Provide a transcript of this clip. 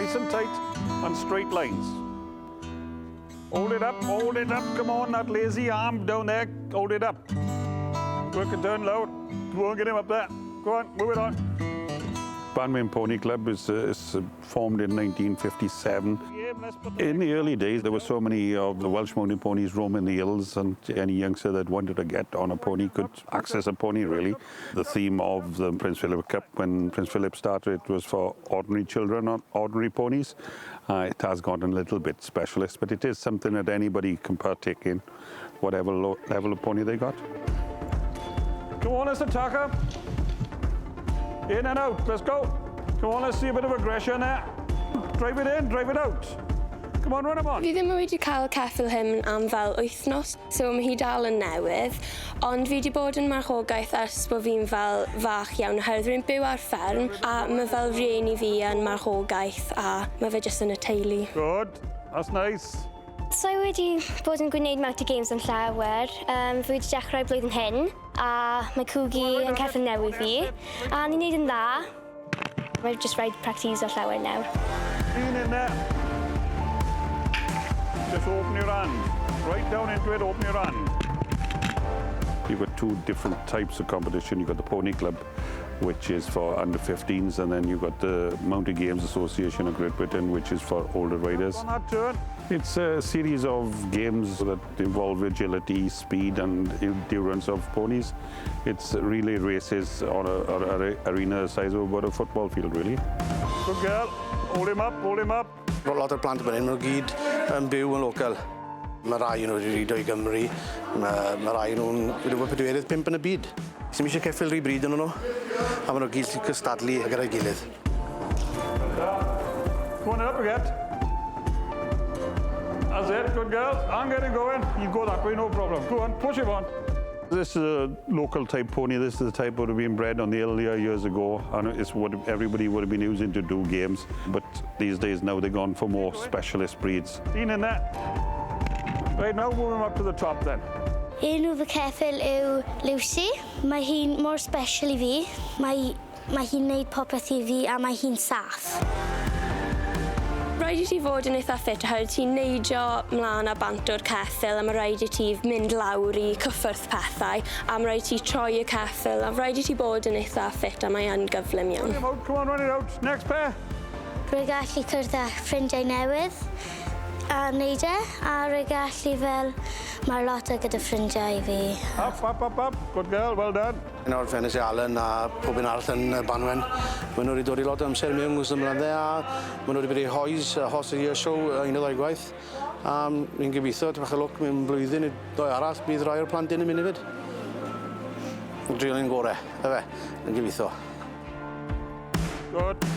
Nice and tight and straight lines. Hold it up, come on, that lazy arm down there, hold it up. Work it down loud, go on, get him up there. Go on, move it on. Banwen Pony Club is formed in 1957. In the early days, there were so many of the Welsh mountain ponies roaming the hills, and any youngster that wanted to get on a pony could access a pony, really. The theme of the Prince Philip Cup, when Prince Philip started, it was for ordinary children on ordinary ponies. It has gotten a little bit specialist, but it is something that anybody can partake in, whatever level of pony they got. Come on, let's attack. In and out, let's go. Come on, let's see a bit of aggression there. Drive it in, drive it out. Come on, run him on. Fi ddim wedi cael ceffyl hyn am fel wythnos, so mae hi dal yn newydd. Ond fi wedi bod yn marchogaeth ers bod fi'n fel fach iawn, oherwydd rwy'n byw ar fferm, a mae fel rieni fi yn marchogaeth, a mae fe jyst yn y teulu. Good, that's nice. So I wedi bod yn gwneud multi games yn llawer. Fi wedi dechrau blwyddyn hyn, a mae cwgi yn ceffyl newydd fi. A ni'n neud yn dda. Mae'n just rhaid practice o llawer nawr. In there. Just open your hand. Right down into it, open your hand. You've got two different types of competition. You've got the Pony Club, which is for under 15s, and then you've got the Mountain Games Association of Great Britain, which is for older riders. On that turn. It's a series of games that involve agility, speed, and endurance of ponies. It's relay races on an arena the size of about a football field, really. Good girl. Hold him up, hold him up. Lot o'r plant fan hyn, maen nhw gyd yn byw yn local. Mae rai nhw wedi rido i Gymru, mae rai nhw'n wedi bod pedwerydd 5 yn y byd. Sym eisiau ceffyl rhy bryd yn nhw, a maen nhw gyd cystadlu gyda'i gilydd. Go on up again. That's it, good girl. I'm getting going. You go that way, no problem. Go on, push him on. This is a local type pony. This is the type that would have been bred on the hill here years ago, and it's what everybody would have been using to do games. But these days now they've gone for more specialist breeds. In there. Right, now move him up to the top then. Enw fy ceffyl yw Lucy. Mae hi'n mor special I fi. Mae hi'n neud popeth I fi a mae hi'n saff. Rhaid I ti fod yn eitha ffit, oherwydd ti'n neidio mlaen a bant o'r ceffyl, a mae rhaid I ti mynd lawr I cyffwrdd pethau, a mae rhaid I ti troi y ceffyl, a rhaid I ti bod yn eitha ffit, a mae yn gyflym iawn. Come on, run it out. Next pair. Rwy'n gallu cwrdd â ffrindiau newydd a neud e, a rwy'n gallu fel mae'r lot o gyda ffrindiau I fi. Up. Good girl, well done. Un o'r ffennes I Alan a pob un arall yn Banwen. Maen nhw wedi dod I lot o amser mewn gwrs ymlaen a maen nhw wedi bod I hoes of the year show un o ddau gwaith. Fi'n gobeithio, bach o lwc mewn blwyddyn I ddoi arall, bydd rai o'r plant yn mynd hefyd. Driolyn gorau, efe, yn gobeithio. Good.